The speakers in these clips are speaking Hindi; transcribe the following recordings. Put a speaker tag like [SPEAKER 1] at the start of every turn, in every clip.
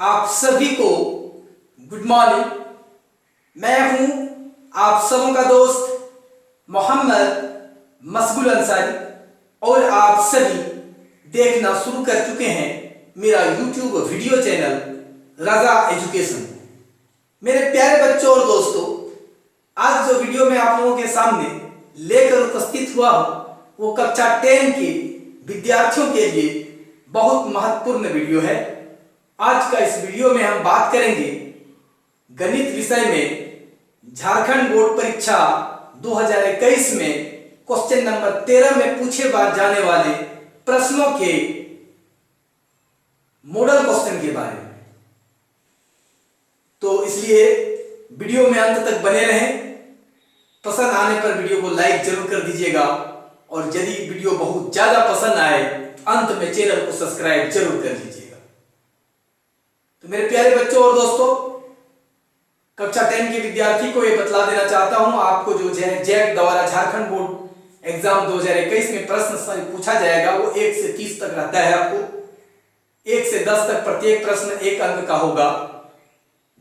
[SPEAKER 1] आप सभी को गुड मॉर्निंग। मैं हूं आप सबों का दोस्त मोहम्मद मसगुल अंसारी और आप सभी देखना शुरू कर चुके हैं मेरा यूट्यूब वीडियो चैनल रजा एजुकेशन। मेरे प्यारे बच्चों और दोस्तों, आज जो वीडियो मैं आप लोगों के सामने लेकर उपस्थित हुआ हूं वो कक्षा 10 के विद्यार्थियों के लिए बहुत महत्वपूर्ण वीडियो है। आज का इस वीडियो में हम बात करेंगे गणित विषय में झारखंड बोर्ड परीक्षा 2021 में क्वेश्चन नंबर 13 में पूछे जाने वाले प्रश्नों के मॉडल क्वेश्चन के बारे में। तो इसलिए वीडियो में अंत तक बने रहें। पसंद आने पर वीडियो को लाइक जरूर कर दीजिएगा और यदि वीडियो बहुत ज्यादा पसंद आए तो अंत में चैनल को सब्सक्राइब जरूर कर लीजिएगा। तो मेरे प्यारे बच्चों और दोस्तों, कक्षा 10 के विद्यार्थी को ये बतला देना चाहता हूं, आपको जो जैक द्वारा झारखंड बोर्ड एग्जाम 2021 में प्रश्न पूछा जाएगा वो 1 से 30 तक रहता है। आपको 1 से 10 तक प्रत्येक प्रश्न 1 अंक का होगा,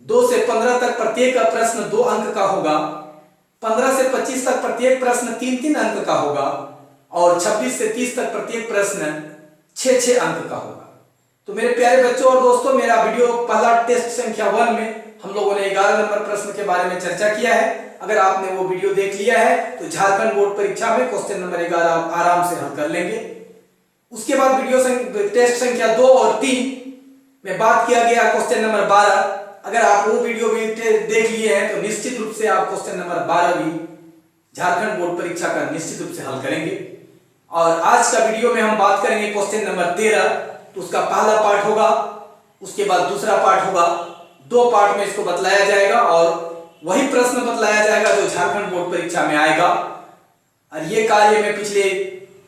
[SPEAKER 1] 2 से 15 तक प्रत्येक प्रश्न 2 अंक का होगा, 15 से 25 तक प्रत्येक प्रश्न 3-3 अंक का होगा और 26 से 30 तक प्रत्येक प्रश्न 6-6 अंक का होगा। तो मेरे प्यारे बच्चों और दोस्तों, मेरा वीडियो पहला टेस्ट संख्या 1 में हम लोगों ने 11 नंबर प्रश्न के बारे में चर्चा किया है। अगर आपने वो वीडियो देख लिया है तो झारखंड बोर्ड परीक्षा में क्वेश्चन नंबर 11 आप आराम से हल कर लेंगे। उसके बाद वीडियो टेस्ट संख्या 2 और 3 में बात किया गया क्वेश्चन नंबर 12। अगर आप वो वीडियो भी देख लिए हैं तो निश्चित रूप से आप क्वेश्चन नंबर 12 भी झारखंड बोर्ड परीक्षा का निश्चित रूप से हल करेंगे। और आज का वीडियो में हम बात करेंगे क्वेश्चन नंबर 13। तो उसका पहला पार्ट होगा, उसके बाद दूसरा पार्ट होगा। 2 पार्ट में इसको बतलाया जाएगा और वही प्रश्न बतलाया जाएगा जो झारखंड बोर्ड परीक्षा में आएगा। और ये कार्य मैं पिछले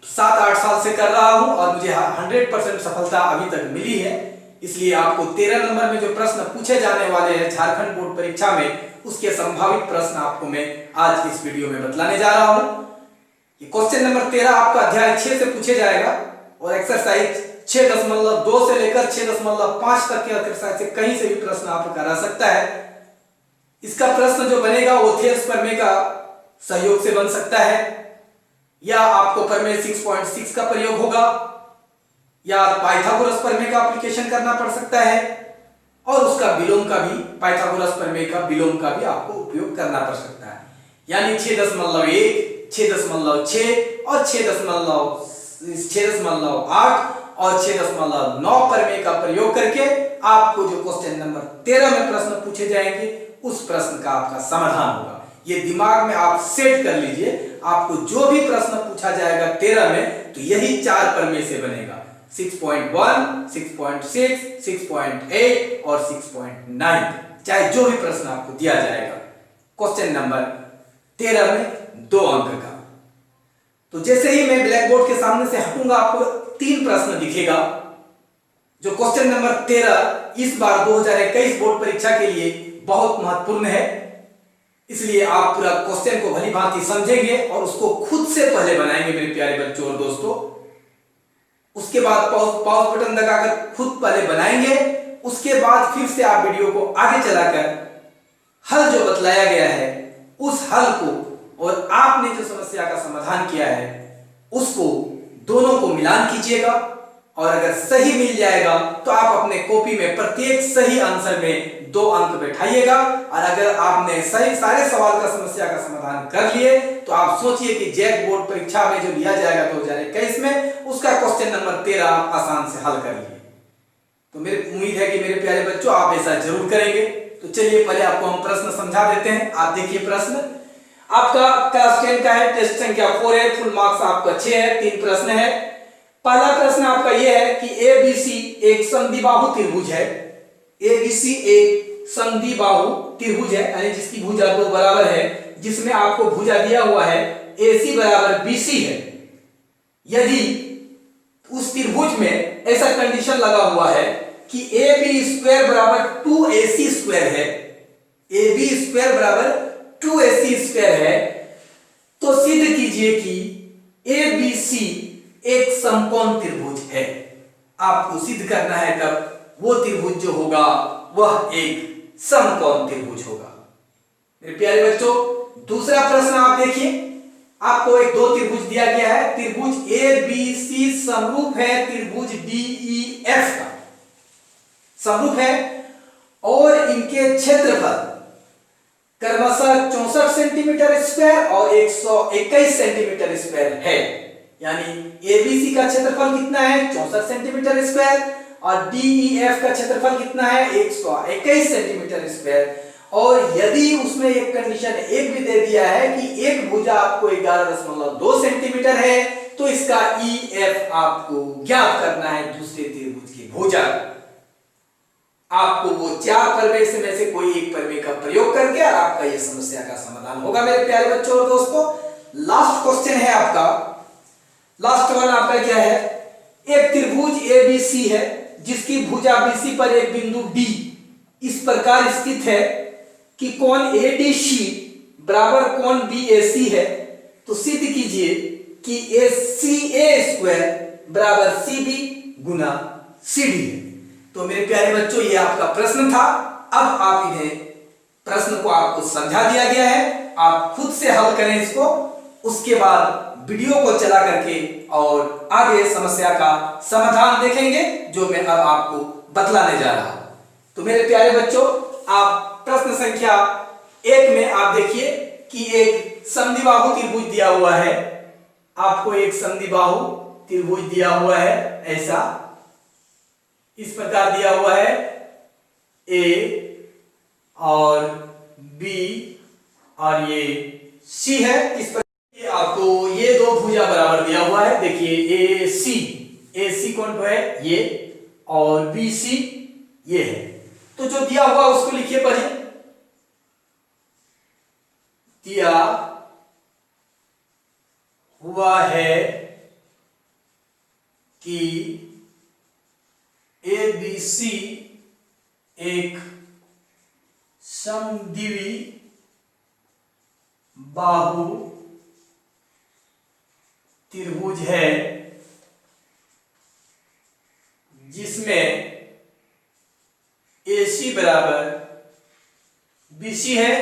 [SPEAKER 1] 7-8 साल से कर रहा हूं और मुझे 100% सफलता अभी तक मिली है। इसलिए आपको 13 नंबर में जो प्रश्न पूछे जाने वाले हैं झारखंड बोर्ड परीक्षा में, उसके संभावित प्रश्न आपको मैं आज इस वीडियो में बतलाने जा रहा हूं। ये क्वेश्चन नंबर 13 आपका अध्याय 6 से पूछे जाएगा और एक्सरसाइज 6.2 से लेकर 6.5 तक के एक्सरसाइज से कहीं से भी प्रश्न आपको करा सकता है। इसका प्रश्न जो बनेगा वो थेल्स प्रमेय का सहयोग से बन सकता है, या आपको प्रमेय 6.6 का प्रयोग होगा, या पाइथागोरस प्रमेय का एप्लीकेशन करना पड़ सकता है और उसका विलोम का भी, पाइथागोरस प्रमेय का विलोम का भी आपको उपयोग करना पड़ सकता है। यानी 6.1, 6.6 और 6.8 और 6.9 प्रमेय का प्रयोग करके आपको जो क्वेश्चन नंबर 13 में प्रश्न पूछे जाएंगे उस प्रश्न का आपका समाधान होगा। ये दिमाग में आप सेट कर लीजिए, आपको जो भी प्रश्न पूछा जाएगा 13 में तो यही 4 प्रमेय से बनेगा। 6.1, 6.6, 6.8 और 6.9, चाहे जो भी प्रश्न आपको दिया जाएगा क्वेश्चन नंबर 13 में 2 अंक का। तो जैसे ही मैं ब्लैक बोर्ड के सामने से हटूंगा आपको 3 प्रश्न दिखेगा जो क्वेश्चन नंबर 13 इस बार 2021 बोर्ड परीक्षा के लिए बहुत महत्वपूर्ण है। इसलिए आप पूरा क्वेश्चन को भली भांति समझेंगे और उसको खुद से पहले बनाएंगे मेरे प्यारे बच्चों और दोस्तों। उसके बाद पॉज बटन दबाकर खुद पहले बनाएंगे। उसके बाद फिर से आप वीडियो को आगे चलाकर हल जो बतलाया गया है उस हल को और आपने जो समस्या का समाधान किया है उसको दोनों को मिलान कीजिएगा और अगर सही मिल जाएगा तो आप अपने कॉपी में प्रत्येक सही आंसर में 2 अंक बैठाइएगा। और अगर आपने सही सारे सवाल का समस्या का समाधान कर लिए तो आप सोचिए कि जैक बोर्ड परीक्षा में जो लिया जाएगा 2021 में उसका क्वेश्चन नंबर 13 आप आसान से हल कर लिए। तो मेरी उम्मीद है कि मेरे प्यारे बच्चों आप ऐसा जरूर करेंगे। तो चलिए पहले आपको हम प्रश्न समझा देते हैं। आप देखिए, प्रश्न आपका क्लास 10 का है, टेस्ट संख्या 4 है, फुल मार्क्स आपका 6 है। 3 प्रश्न है। पहला प्रश्न आपका यह है कि ABC एक समद्विबाहु त्रिभुज है। ABC एक समद्विबाहु त्रिभुज है, यानी जिसकी भुजा 2 बराबर है, जिसमें आपको भुजा दिया हुआ है AC बराबर BC है। यदि उस त्रिभुज में ऐसा कंडीशन लगा हुआ है कि AB² बराबर 2AC² है, AB² बराबर 2AC² है, तो सिद्ध कीजिए कि ABC एक समकोण त्रिभुज है। आपको सिद्ध करना है तब वो त्रिभुज जो होगा वह एक समकोण त्रिभुज होगा। मेरे प्यारे बच्चों, दूसरा प्रश्न आप देखिए, आपको एक दो त्रिभुज दिया गया है। त्रिभुज ए बी सी समरूप है त्रिभुज डी ई एफ का, समरूप है और इनके क्षेत्रफल क्रमशः 64 सेंटीमीटर स्क्वायर और 121 सेंटीमीटर स्क्वायर है। यानी एबीसी का क्षेत्रफल कितना है 64 सेंटीमीटर स्क्वायर और डीईएफ का क्षेत्रफल कितना है 121 सेंटीमीटर स्क्वायर। और यदि उसमें एक कंडीशन एक भी दे दिया है कि एक भुजा आपको 11.2 सेंटीमीटर है, तो इसका ईएफ आपको ज्ञात करना है दूसरे त्रिभुज की भुजा। आपको वो चार प्रमेय में से कोई एक प्रमेय का प्रयोग करके और आपका ये समस्या का समाधान होगा। मेरे प्यारे बच्चों और दोस्तों, लास्ट क्वेश्चन है आपका, लास्ट वन आपका क्या है, एक त्रिभुज एबीसी है जिसकी भुजा बीसी पर एक बिंदु डी इस प्रकार स्थित है कि कोण एडीसी बराबर कोण बीएसी है। तो सिद्ध कीजिए कि एसीए स्क्वायर बराबर सीबी गुना सीडी है। तो मेरे प्यारे बच्चों, ये आपका प्रश्न था। अब आप इन्हें प्रश्न को आपको समझा दिया गया है, आप खुद से हल करें इसको, उसके बाद वीडियो को चला करके और आगे समस्या का समाधान देखेंगे जो मैं अब आपको बतलाने जा रहा हूं। तो मेरे प्यारे बच्चों, आप प्रश्न संख्या 1 में आप देखिए कि एक समद्विबाहु त्रिभुज दिया हुआ है। आपको एक समद्विबाहु त्रिभुज दिया हुआ है, ऐसा इस प्रकार दिया हुआ है, ए और बी और ये सी है। इस प्रकार आपको ये दो भुजा बराबर दिया हुआ है। देखिए ए सी कौन है ये और बी सी ये है। तो जो दिया हुआ उसको लिखिए, पढ़िए। दिया हुआ है कि ए बी सी एक समद्विबाहु त्रिभुज है जिसमें AC बराबर BC है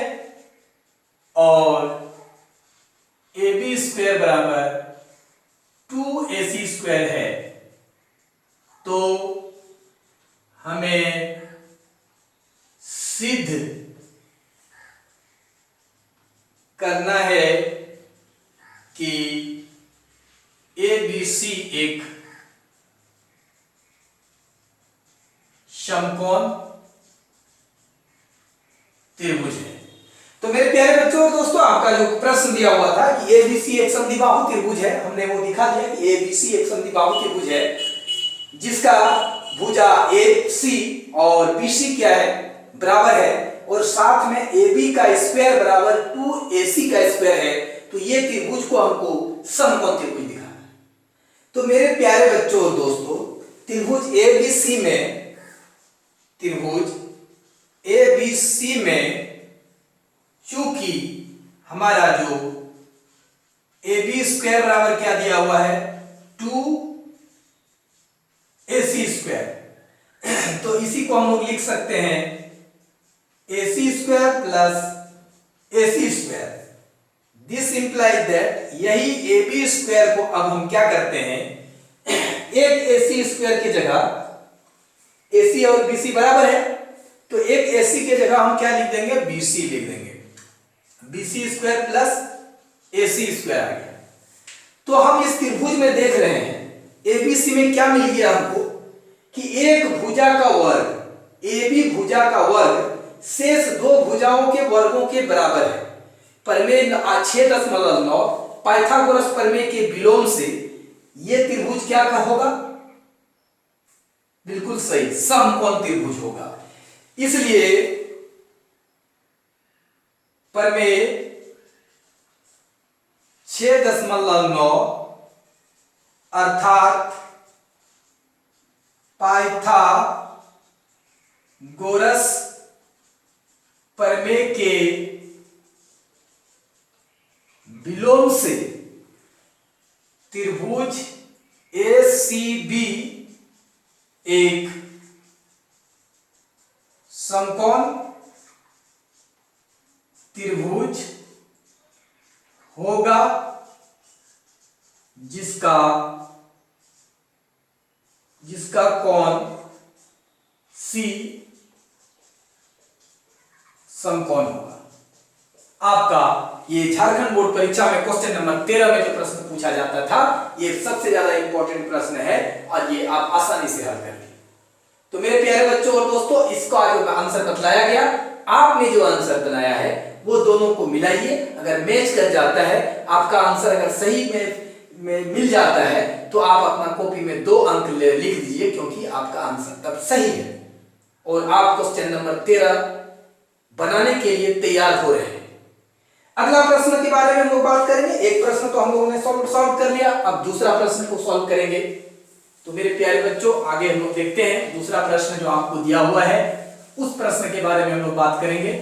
[SPEAKER 1] और AB स्क्वायर बराबर 2AC स्क्वायर है। तो हमें सिद्ध करना है कि ABC एक समकोण त्रिभुज है। तो मेरे प्यारे बच्चों और दोस्तों, आपका जो प्रश्न दिया हुआ था कि एबीसी एक समद्विबाहु त्रिभुज है, हमने वो दिखा दिया कि एबीसी एक समद्विबाहु त्रिभुज है जिसका भुजा एसी और बीसी क्या है बराबर है और साथ में AB का स्क्वायर बराबर 2AC का स्क्वायर है। तो ये त्रिभुज को हमको समकोण त्रिभुज दिखाना है। तो मेरे प्यारे बच्चों और दोस्तों, त्रिभुज एबीसी में चूंकि हमारा जो AB स्क्वायर बराबर क्या दिया हुआ है 2AC स्क्वायर, तो इसी को हम लोग लिख सकते हैं AC square plus AC square. This implies that यही AB स्क्वायर को अब हम क्या करते हैं, एक AC स्क्वायर की जगह AC और BC बराबर है, तो एक AC की जगह हम क्या लिख देंगे BC लिख देंगे, BC square plus AC square आ गया। तो हम इस त्रिभुज में देख रहे हैं ABC में क्या मिल गया हमको कि एक भुजा का वर्ग AB भुजा का वर्ग शेष दो भुजाओं के वर्गों के बराबर है। प्रमेय 6.9 पाइथागोरस प्रमेय के विलोम से यह त्रिभुज क्या का होगा, बिल्कुल सही, समकोण त्रिभुज होगा। इसलिए प्रमेय 6.9 अर्थात पाइथागोरस प्रमेय के विलोम से त्रिभुज ACB एक समकोण त्रिभुज होगा जिसका कोण C समकोण होगा। आपका ये झारखंड बोर्ड परीक्षा में क्वेश्चन नंबर 13 में जो प्रश्न पूछा जाता था, ये सबसे ज्यादा इंपॉर्टेंट प्रश्न है और ये आप आसानी से हल करेंगे। तो मेरे प्यारे बच्चों और दोस्तों, इसका जो आंसर बतलाया गया, आपने जो आंसर बनाया है वो दोनों को मिलाइए। अगर मैच कर जाता है, आपका आंसर अगर सही में मिल जाता है, तो आप अपना कॉपी में 2 अंक लिख दीजिए, क्योंकि आपका आंसर तब सही है और आप क्वेश्चन नंबर 13 बनाने के लिए तैयार हो रहे हैं। अगला प्रश्न के बारे में हम लोग बात करेंगे। एक प्रश्न तो हम लोगों ने सॉल्व कर लिया, अब दूसरा प्रश्न को सॉल्व करेंगे। तो मेरे प्यारे बच्चों, आगे हम लोग देखते हैं दूसरा प्रश्न जो आपको दिया हुआ है, उस प्रश्न के बारे में हम लोग बात करेंगे।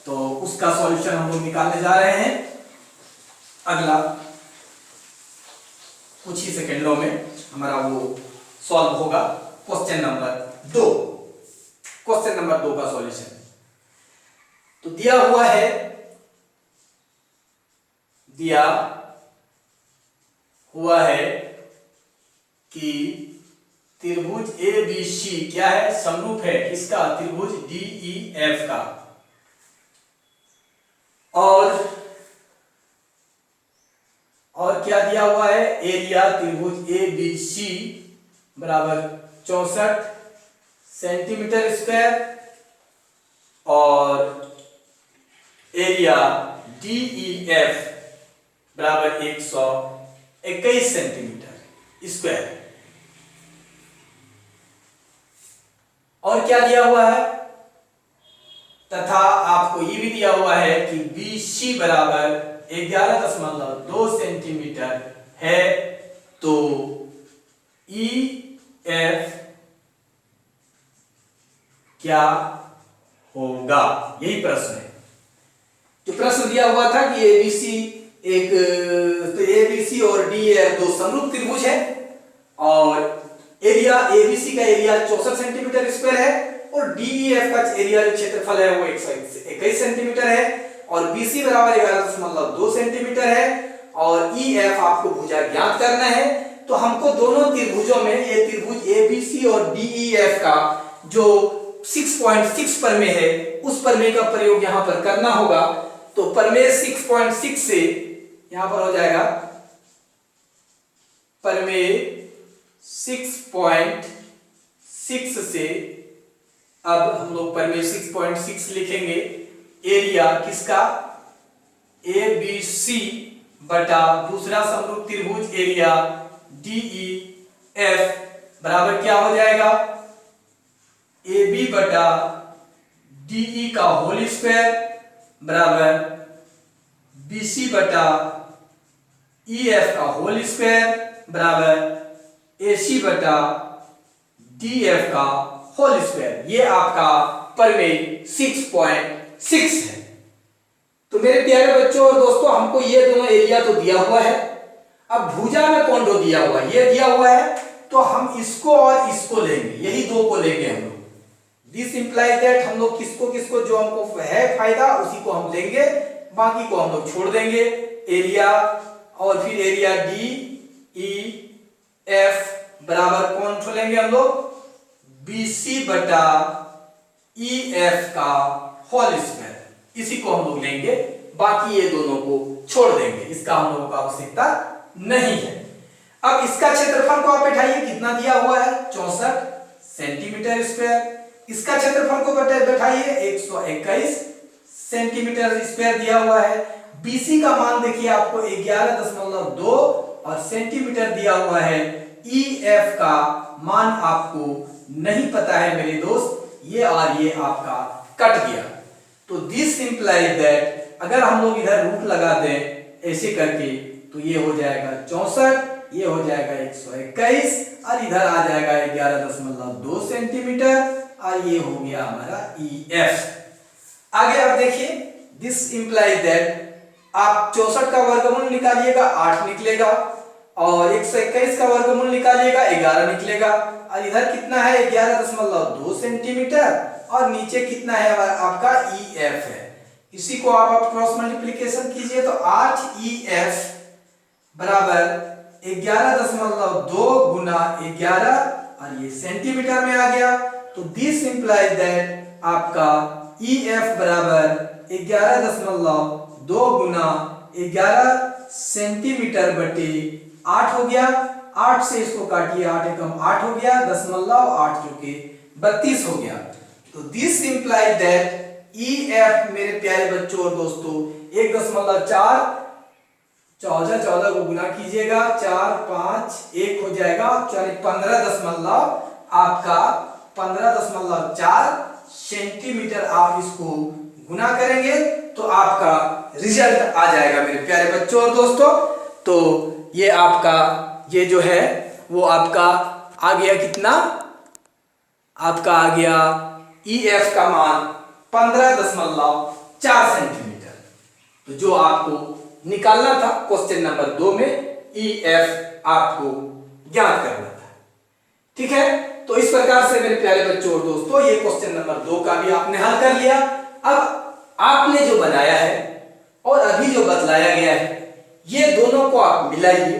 [SPEAKER 1] तो उसका सॉल्यूशन हम लोग निकालने जा रहे हैं अगला कुछ ही सेकंडों में हमारा वो सॉल्व होगा। क्वेश्चन नंबर 2 का सॉल्यूशन तो दिया हुआ है कि त्रिभुज ABC क्या है, समरूप है किसका, त्रिभुज DEF का, और क्या दिया हुआ है, एरिया त्रिभुज ABC बराबर 64 सेंटीमीटर स्क्वायर और एरिया DEF बराबर 121 सेंटीमीटर स्क्वायर। और क्या दिया हुआ है, तथा आपको ये भी दिया हुआ है कि BC बराबर 11.2 सेंटीमीटर है, तो EF क्या होगा, यही प्रश्न है। जो प्रश्न दिया हुआ था कि ABC और DEF 2 समरूप त्रिभुज है और एरिया ABC का एरिया 64 सेंटीमीटर स्क्वायर है और DEF का एरिया जो क्षेत्रफल है वो 121 सेंटीमीटर है और BC बराबर 11.2 सेंटीमीटर है और EF आपको भुजा ज्ञात करना है। तो हमको दोनों त्रिभुजों में, ये त्रिभुज ABC और DEF का जो 6.6 प्रमेय है, उस प्रमेय का प्रयोग यहां पर करना होगा। तो प्रमेय 6.6 से यहां पर हो जाएगा, प्रमेय 6.6 से अब हम लोग प्रमेय 6.6 लिखेंगे। एरिया किसका, ABC बटा दूसरा समरूप त्रिभुज एरिया DEF बराबर क्या हो जाएगा, AB बटा DE का होल स्क्वायर बराबर BC बटा EF का होल स्क्वायर बराबर AC बटा DF का होल स्क्वायर। ये आपका प्रमेय 6.6 है। तो मेरे प्यारे बच्चों और दोस्तों, हमको ये दोनों एरिया तो दिया हुआ है, अब भुजा में कौन दो दिया हुआ है, ये दिया हुआ है, तो हम इसको और इसको लेंगे, यही दो को लेंगे हम लोग। दिस इंप्लाइज दैट हम लोग किसको जो हमको है फायदा उसी को हम लेंगे, बाकी को हम लोग छोड़ देंगे। एरिया और फिर एरिया DEF बराबर कौन छोड़ेंगे हम लोग, BC बटा EF का होल स्क्वायर, इसी को हम लोग लेंगे, बाकी ये दोनों को छोड़ देंगे, इसका हम लोगों को आवश्यकता नहीं है। अब इसका क्षेत्रफल को आप बैठाइए, कितना दिया हुआ है, 64 सेंटीमीटर स्क्वायर। इसका क्षेत्रफल को बैठाइए, 121 सेंटीमीटर स्क्वायर दिया हुआ है। BC का मान देखिए आपको 11.2 और सेंटीमीटर दिया हुआ है। EF का मान आपको नहीं पता है मेरे दोस्त, ये और ये आपका कट गया। तो दिस इंप्लाइज दैट अगर हम लोग इधर रूट लगा दें ऐसे करके, तो ये हो जाएगा 64, ये हो जाएगा 121 और इधर आ जाएगा 11.2 सेंटीमीटर और ये हो गया हमारा EF। आगे आप देखिए, दिस इंप्लाइज दैट आप 64 का वर्गमूल निकालिएगा, 8 निकलेगा और 121 का वर्गमूल निकालिएगा 11 निकलेगा। और इधर कितना है 11.2 सेंटीमीटर और नीचे कितना है आपका EF है। इसी को आप क्रॉस मल्टीप्लिकेशन कीजिए तो 8EF बराबर 11.2 गुना 11 और ये सेंटीमीटर में आ गया। तो दिस इंप्लाइज दैट आपका EF बराबर 11.2 गुना 11 सेंटीमीटर बटे 8 हो गया। 8 से इसको काटिए 8 एकम 8 हो गया 0.8 जो कि 32 हो गया। तो दिस इंप्लाइज दैट EF मेरे प्यारे बच्चों और दोस्तों 1.4 14 को गुना कीजिएगा 4 5 1 हो जाएगा 15.4 सेंटीमीटर। आप इसको गुना करेंगे तो आपका रिजल्ट आ जाएगा मेरे प्यारे बच्चों और दोस्तों। तो ये आपका ये जो है वो आपका आ गया कितना, आपका आ गया EF का मान 15.4 सेंटीमीटर। तो जो आपको निकालना था क्वेश्चन नंबर 2 में EF आपको ज्ञात करना था। ठीक है, तो इस प्रकार से मेरे प्यारे बच्चों और दोस्तों ये क्वेश्चन नंबर 2 का भी आपने हल कर लिया। अब आपने जो बनाया है और अभी जो बतलाया गया है ये दोनों को आप मिलाइए।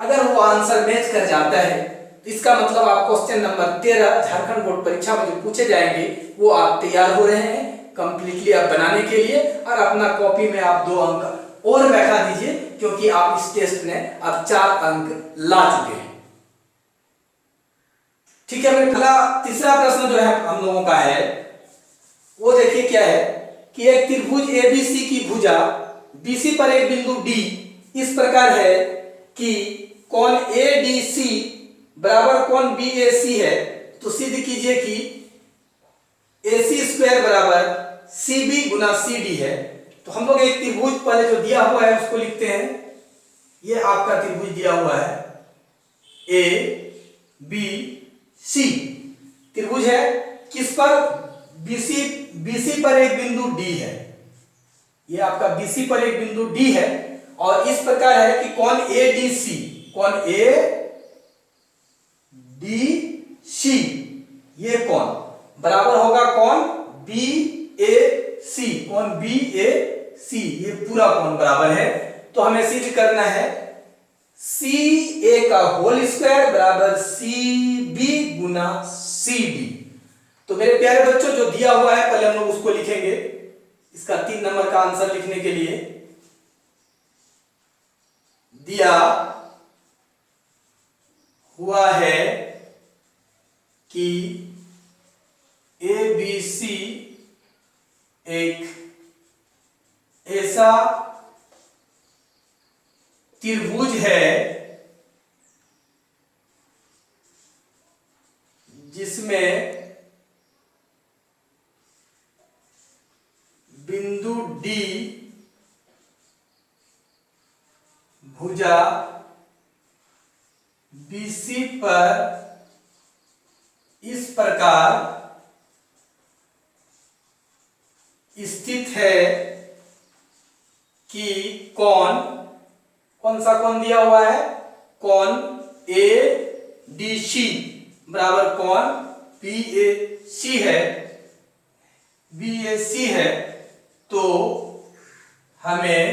[SPEAKER 1] अगर वो आंसर मैच कर जाता है तो इसका मतलब आप क्वेश्चन नंबर 13 झारखंड बोर्ड परीक्षा में जो पूछे जाएंगे वो आप तैयार हो रहे हैं कंप्लीटली आप बनाने के लिए। और अपना कॉपी में आप 2 अंक और बैठा दीजिए क्योंकि आप इस टेस्ट में अब 4 अंक ला चुके हैं। ठीक है, मेरा तीसरा प्रश्न जो है हम लोगों का है वो देखिए क्या है कि एक त्रिभुज ABC की भुजा BC पर एक बिंदु D इस प्रकार है कि कोण ADC बराबर कोण BAC है। तो सिद्ध कीजिए कि AC² बराबर CB गुना CD है। तो हम लोग एक त्रिभुज पहले जो दिया हुआ है उसको लिखते हैं। ये आपका त्रिभुज दिया हुआ है ABC त्रिभुज है किस पर, BC पर एक बिंदु D है। ये आपका BC पर एक बिंदु D है और इस प्रकार है कि कोण ADC ये कोण बराबर होगा कोण BAC ये पूरा कोण बराबर है। तो हमें सिद्ध करना है CA का होल स्क्वायर बराबर CB गुना CD। तो मेरे प्यारे बच्चों जो दिया हुआ है पहले हम लोग उसको लिखेंगे। इसका 3 नंबर का आंसर लिखने के लिए दिया हुआ है कि ABC एक ऐसा त्रिभुज है जिसमें बिंदु D भुजा BC पर इस प्रकार स्थित है कि कौन सा कोण दिया हुआ है, कोण ADC बराबर कोण BAC है। तो हमें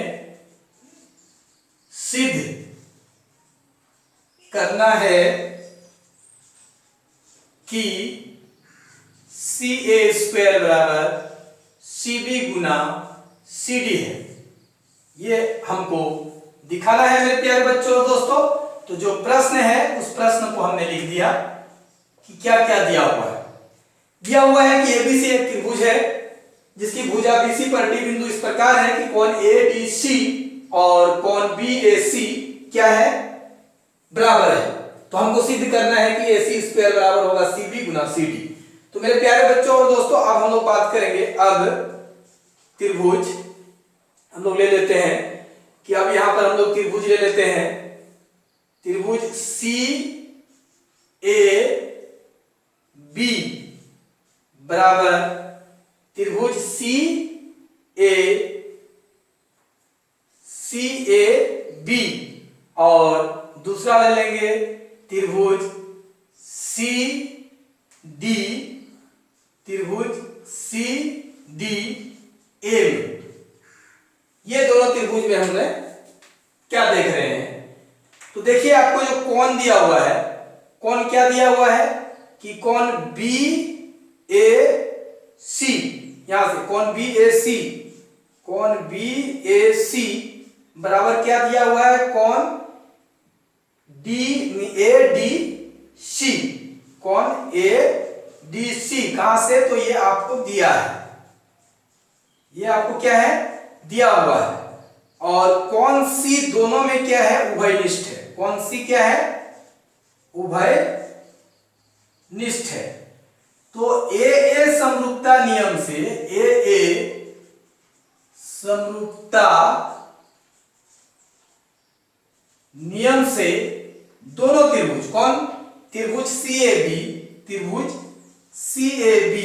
[SPEAKER 1] सिद्ध करना है कि CA² बराबर CB गुना CD है। ये हमको दिखाना है मेरे प्यारे बच्चों और दोस्तों। तो जो प्रश्न है उस प्रश्न को हमने लिख दिया कि क्या क्या दिया हुआ है। दिया हुआ है कि ABC एक त्रिभुज है जिसकी भुजा BC पर D बिंदु इस प्रकार है कि कोण ADC और कोण BAC क्या है, बराबर है। तो हमको सिद्ध करना है कि AC² बराबर होगा CB गुना CD। तो मेरे प्यारे बच्चों और दोस्तों अब हम लोग बात करेंगे अब त्रिभुज हम लोग ले लेते हैं कि अब यहां पर हम लोग त्रिभुज ले लेते हैं। त्रिभुज CAB बराबर त्रिभुज CAB और दूसरा ले लेंगे त्रिभुज सी डी, त्रिभुज सी डी ए में। ये दोनों त्रिभुज में हमने क्या देख रहे हैं, तो देखिए आपको जो कोण दिया हुआ है, कोण क्या दिया हुआ है कि कोण बी ए सी, यहां से कोण बी ए सी, कोण बी ए सी बराबर क्या दिया हुआ है, कोण डी ए डी सी, कोण ए डी सी कहां से, तो ये आपको दिया है, ये आपको क्या है दिया हुआ है। और कोण सी दोनों में क्या है, उभयनिष्ठ है, कोण सी क्या है, उभयनिष्ठ है। तो ए समरूपता नियम से, ए समरूपता नियम से दोनों त्रिभुज, कौन, त्रिभुज CAB, त्रिभुज CAB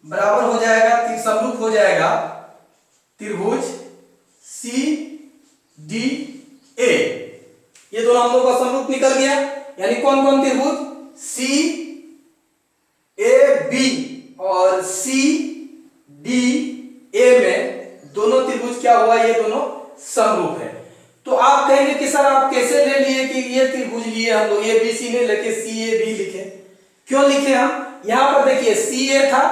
[SPEAKER 1] बराबर हो जाएगा, समरूप हो जाएगा त्रिभुज CDA। ये दोनों हम लोग का समरूप निकल गया, यानी कौन कौन त्रिभुज, CAB और CDA में दोनों त्रिभुज क्या हुआ, ये दोनों समरूप है। तो आप कहेंगे कि सर आप कैसे ले लिए कि ये त्रिभुज लिए हम लोग, ABC ने लेके CAB लिखे, क्यों लिखे हम, यहां पर देखिए CA था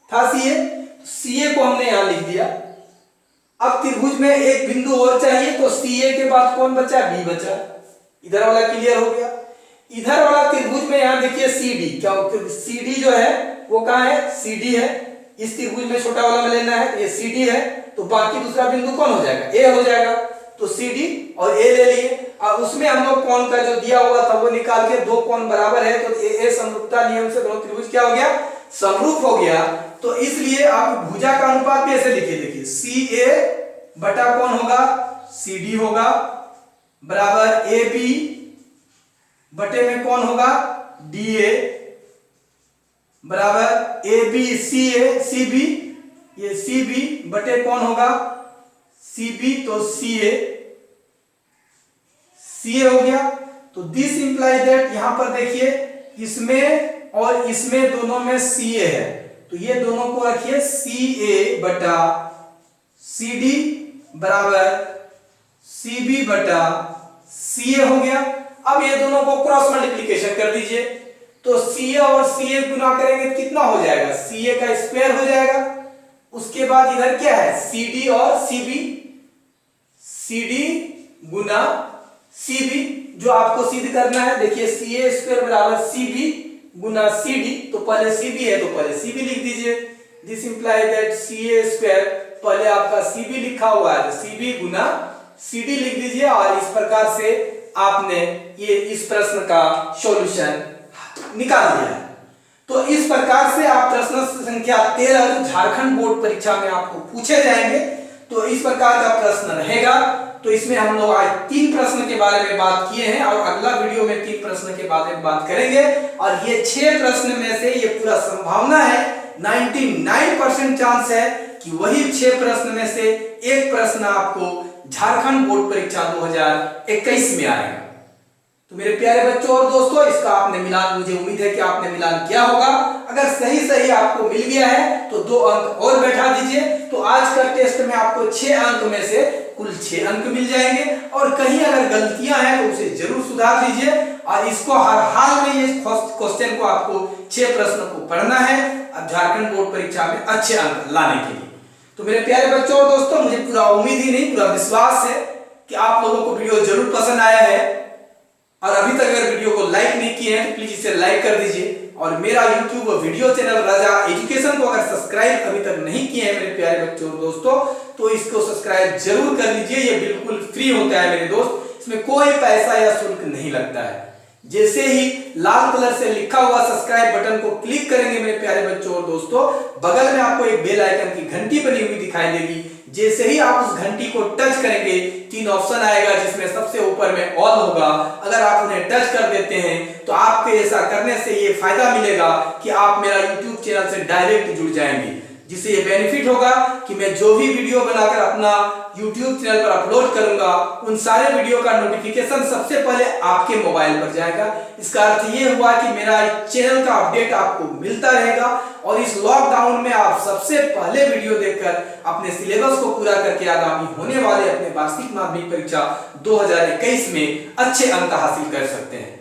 [SPEAKER 1] CA को हमने यहां लिख दिया। अब त्रिभुज में एक बिंदु और चाहिए, तो CA के बाद कौन बचा, B बचा, इधर वाला क्लियर हो गया। इधर वाला त्रिभुज में यहां देखिए CD, क्या CD जो है वो कहां है, CD है, इस त्रिभुज में छोटा वाला में लेना है, ये CD है, तो बाकी दूसरा बिंदु कौन हो जाएगा, A हो जाएगा। तो CD और A ले लिए, और उसमें हम लोग कोण का जो दिया हुआ था वो निकाल के, दो कोण बराबर है तो ए समरूपता नियम से दोनों त्रिभुज क्या हो गया, समरूप हो गया। तो इसलिए आप भुजा का अनुपात भी ऐसे लिखिए, देखिए CA बटा कौन होगा, CD होगा, बराबर AB बटे में कौन होगा, DA, बराबर AB CB, ये CB बटे कौन होगा, CB, तो CA हो गया। तो दिस इंप्लाई दैट, यहां पर देखिए इसमें और इसमें दोनों में CA है, तो ये दोनों को रखिए CA बटा CD बराबर CB बटा CA हो गया। अब ये दोनों को क्रॉस मल्टीप्लिकेशन कर दीजिए, तो CA और CA गुना करेंगे कितना हो जाएगा, CA का स्क्वायर हो जाएगा। उसके बाद इधर क्या है, CD और CB, CD गुना CB, जो आपको सिद्ध करना है, देखिए CA स्क्वायर बराबर CB गुना CD, तो पहले CB है तो पहले CB लिख दीजिए। This imply that CA square, पहले आपका CB लिखा हुआ है तो CB गुना CD लिख दीजिए, और इस प्रकार से आपने ये इस प्रश्न का सॉल्यूशन निकाल दिया है। तो इस प्रकार से आप प्रश्न संख्या 13 झारखंड बोर्ड परीक्षा में आपको पूछे जाएंगे, तो इस प्रकार का प्रश्न रहेगा। तो इसमें हम लोग आज 3 प्रश्न के बारे में बात किए हैं, और अगला वीडियो में 3 प्रश्न के बारे में बात करेंगे। और ये 6 प्रश्न में से ये पूरा संभावना है, 99% चांस है कि वही 6 प्रश्न में से एक प्रश्न आपको झारखंड बोर्ड परीक्षा 2021 में आएगा। तो मेरे प्यारे बच्चों और दोस्तों, इसका आपने मिलान, मुझे उम्मीद है कि आपने मिलान किया होगा। अगर सही आपको मिल गया है तो 2 अंक और बैठा दीजिए। तो आज का टेस्ट में आपको 6 अंक में से कुल 6 अंक मिल जाएंगे, और कहीं अगर गलतियां हैं तो उसे जरूर सुधार दीजिए। और इसको हर हाल में ये क्वेश्चन को आपको 6 प्रश्न को पढ़ना है अब झारखंड बोर्ड परीक्षा में अच्छे अंक लाने के लिए। तो मेरे प्यारे बच्चों और दोस्तों, मुझे पूरा उम्मीद ही नहीं, पूरा विश्वास है कि आप लोगों को वीडियो जरूर पसंद आया है। और अभी तक अगर वीडियो को लाइक नहीं किए हैं तो प्लीज इसे लाइक कर दीजिए, और मेरा यूट्यूब वीडियो चैनल राजा एजुकेशन को अगर सब्सक्राइब अभी तक नहीं किए हैं मेरे प्यारे बच्चों और दोस्तों, तो इसको सब्सक्राइब जरूर कर लीजिए। ये बिल्कुल फ्री होता है मेरे दोस्त, इसमें कोई पैसा या शुल्क नहीं लगता है। जैसे ही लाल कलर से लिखा हुआ सब्सक्राइब बटन को क्लिक करेंगे मेरे प्यारे बच्चों और दोस्तों, बगल में आपको एक बेल आइकन की घंटी बनी हुई दिखाई देगी। जैसे ही आप उस घंटी को टच करेंगे 3 ऑप्शन आएगा, जिसमें सबसे ऊपर में ऑल होगा। अगर आप उन्हें टच कर देते हैं तो आपके ऐसा करने से ये फायदा मिलेगा कि आप मेरा यूट्यूब चैनल से डायरेक्ट जुड़ जाएंगे। जिससे ये बेनिफिट होगा कि मैं जो भी वीडियो बनाकर अपना YouTube चैनल पर अपलोड करूंगा उन सारे वीडियो का नोटिफिकेशन सबसे पहले आपके मोबाइल पर जाएगा। इसका अर्थ ये हुआ कि मेरा चैनल का अपडेट आपको मिलता रहेगा और इस लॉकडाउन में आप सबसे पहले वीडियो देखकर अपने सिलेबस को पूरा करके आगामी होने वाले अपने वार्षिक माध्यमिक परीक्षा 2021 में अच्छे अंक हासिल कर सकते हैं।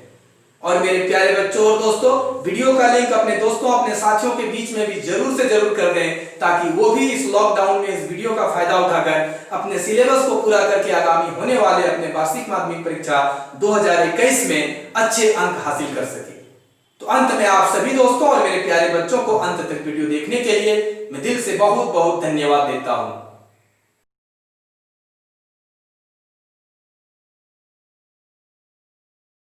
[SPEAKER 1] और मेरे प्यारे बच्चों और दोस्तों, वीडियो का लिंक अपने दोस्तों अपने साथियों के बीच में भी जरूर से जरूर कर दें ताकि वो भी इस लॉकडाउन में इस वीडियो का फायदा उठाकर अपने सिलेबस को पूरा करके आगामी होने वाले अपने वार्षिक माध्यमिक परीक्षा 2021 में अच्छे अंक हासिल कर सके। तो अंत में आप सभी दोस्तों और मेरे प्यारे बच्चों को अंत तक वीडियो देखने के लिए मैं दिल से बहुत बहुत धन्यवाद देता हूँ।